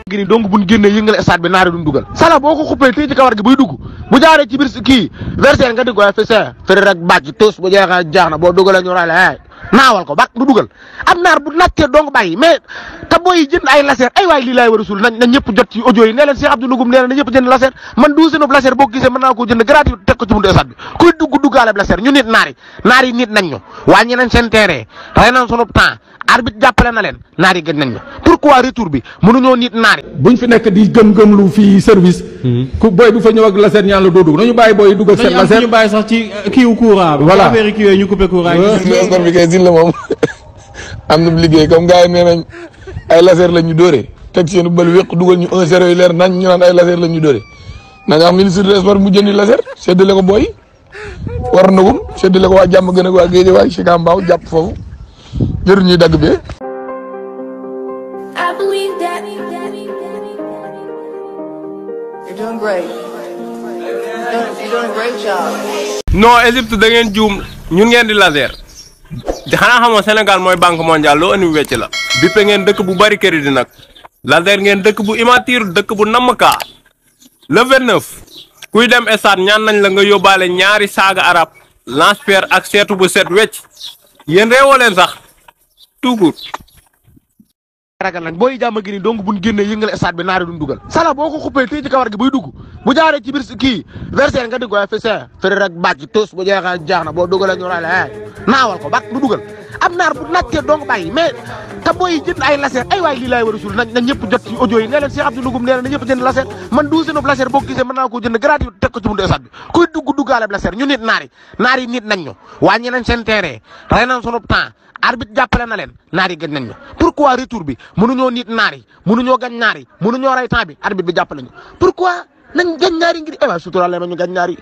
gi ni donc buñ génnee yëngal stade bi naari duñ dugal sala boo ko xuppee tey ci kawar gi buy dugg bu jaaree ci biir kii verser nga dégg waaye feri rek bàcc tos bu jeexee jaax na boo dugalee ñu ray la naawal ko bak du dugal am naar bu naccee dong bàyyi mais te booy jënd ay laser ay waay lii laay war a sul nañ ñëpp jot ci audio yi nee leen Cheikh Abdou Nougoum nee na ñëpp jënd laser man 12 laser boo gisee mën naa koo jënd gratuit teg ko ci buntu stade bi kuy duggaale laser ñu nit naar yi nit nañ ñu wàññi nañ seen terrain rey nañ sunu temps arbitre jàppale na leen naar yi gën nañ ñu pourquoi retour bi mënuñoo nit naar yi buñ fi nekk di gëm lu fii service ku booy bu fa ñëw ak laser ñaan la doo dugg nañu bàyyi booy dugg ak seen laser ñu bàyyi sax ci kiiwu courant bi voilà affaire yi ñu coupé courant sport bi kay la moom am na liggéey comme gars yi nee nañ ay laser lañ ñu dóoree teg seen bël wéq dugal ñu 1-0 yi leer nañ ñu naan ay laser lañ ñu dóoree nañ am ministre des sports mu jëndi laser séddale ko booy war nagum séddale ko waa jàmm gën a waa géej waay si Kambaaw jàpp foofu jëru ñuy dagg bi non Égypte da ngeen juum ñun ngeen di laser xanaa xamoo Sénégal mooy banque mondiale loo andi wecc la bippe ngeen dëkk bu bari crédit nag laser ngeen dëkk bu immature dëkk bu namm kaa le 29 kuy dem stade ñaan nañ la nga yóbbaale ñaari saaga arab lance-pierre ak seetu bu set wecc yéen réewoo leen sax tout court ragal nañ booy jàmm gi ni donc buñ génnee yëngal stade bi naari duñ dugal sala boo ko xuppee tey ci kawar gi buy dugg bu jaaree ci biir kii verser nga dégg waaye feri rek bàcc tos bu jeexee jaax na boo dugalee ñu ray la naawal ko bak du dugal am naar bu naccee dong bàyyi mais te booy jënd ay laser ay waay lii laay war a sul nañ ñëpp jot ci audio yi nee leen Cheikh Abdou Nougoum nee na ñëpp jënd laser man 12 laser boo gisee mën naa koo jënd gratuit teg ko ci buntu stade bi kuy duggaale laser ñu nit naar yi nit nañ ñu wàññi nañ seen terrain rey nañ sunu temps arbitre jàppale na leen naar yi gën nañ ñu pourquoi retour bi mënuñoo nit naar yi mënuñoo gañ naar yi mënuñoo rey temps bi arbitre bi jàppale ñu pourquoi nañ gañ naar yi ngir suturale ma ñu gañ naar yi